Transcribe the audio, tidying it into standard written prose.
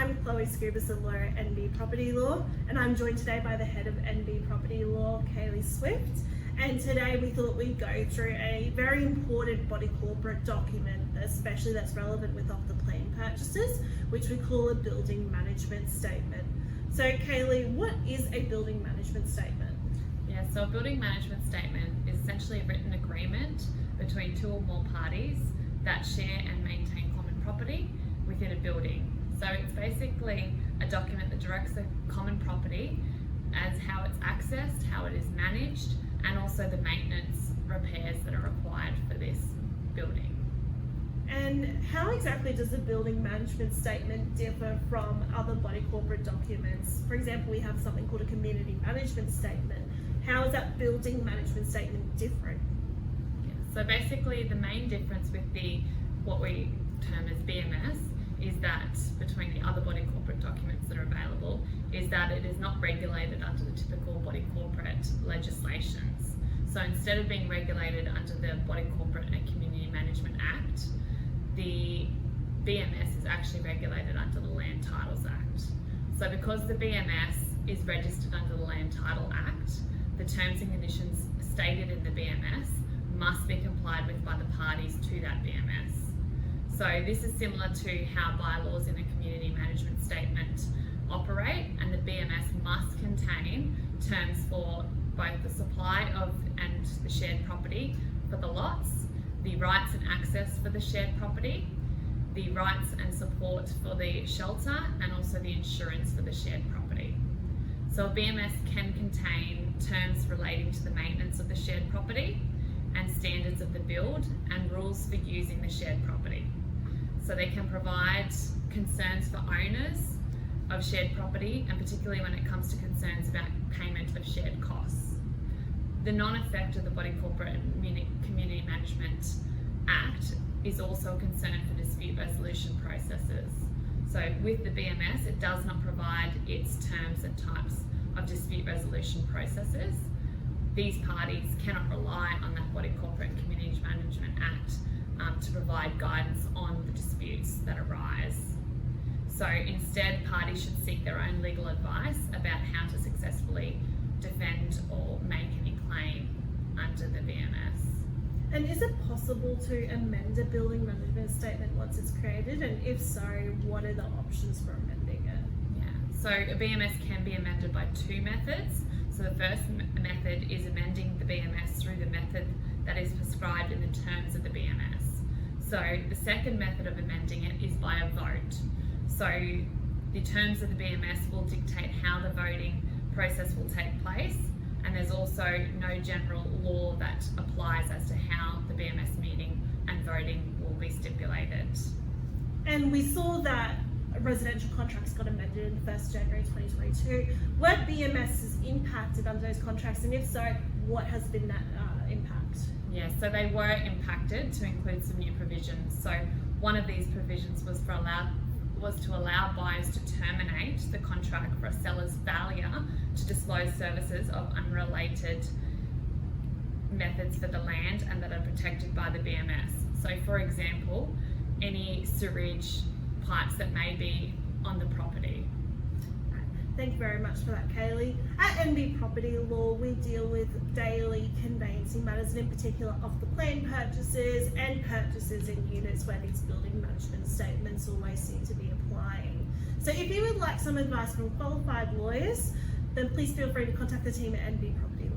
I'm Chloe Skubis, a lawyer at NB Property Law, and I'm joined today by the head of NB Property Law, Kayleigh Swift. And today we thought we'd go through a very important body corporate document, especially that's relevant with off-the-plan purchases, which we call a building management statement. So Kayleigh, what is a building management statement? Yeah, so a building management statement is essentially a written agreement between two or more parties that share and maintain common property within a building. So it's basically a document that directs the common property as how it's accessed, how it is managed, and also the maintenance repairs that are required for this building. And how exactly does a building management statement differ from other body corporate documents? For example, we have something called a community management statement. How is that building management statement different? Yeah, so basically the main difference with what we term as BMS is that between the other body corporate documents that are available is that it is not regulated under the typical body corporate legislations. So instead of being regulated under the Body Corporate and Community Management Act, the BMS is actually regulated under the Land Titles Act. So because the BMS is registered under the Land Title Act, the terms and conditions stated in the BMS must be complied with by the parties to that BMS. So this is similar to how bylaws in a community management statement operate, and the BMS must contain terms for both the supply of and the shared property for the lots, the rights and access for the shared property, the rights and support for the shelter, and also the insurance for the shared property. So a BMS can contain terms relating to the maintenance of the shared property and standards of the build and rules for using the shared property. So they can provide concerns for owners of shared property, and particularly when it comes to concerns about payment of shared costs. The non-effect of the Body Corporate and Community Management Act is also a concern for dispute resolution processes. So with the BMS, it does not provide its terms and types of dispute resolution processes. These parties cannot rely on that Body Corporate and Community Management Act to provide guidance on the disputes that arise. So instead, parties should seek their own legal advice about how to successfully defend or make any claim under the BMS. And is it possible to amend a building management statement once it's created? And if so, what are the options for amending it? Yeah, so a BMS can be amended by two methods. So the first method is amending the BMS through the method that is prescribed in the terms of the BMS. So the second method of amending it is by a vote. So the terms of the BMS will dictate how the voting process will take place, and there's also no general law that applies as to how the BMS meeting and voting will be stipulated. And we saw that residential contracts got amended in 1st January 2022. Were BMSs impacted under those contracts, and if so, what has been that impact? Yes, so they were impacted to include some new provisions. So one of these provisions was to allow buyers to terminate the contract for a seller's failure to disclose services of unrelated methods for the land and that are protected by the BMS. So for example, any sewage pipes that may be on the property. Thank you very much for that, Kayleigh. At NB Property Law, we deal with daily conveyancing matters, and in particular off-the-plan purchases and purchases in units where these building management statements always seem to be applying. So if you would like some advice from qualified lawyers, then please feel free to contact the team at NB Property Law.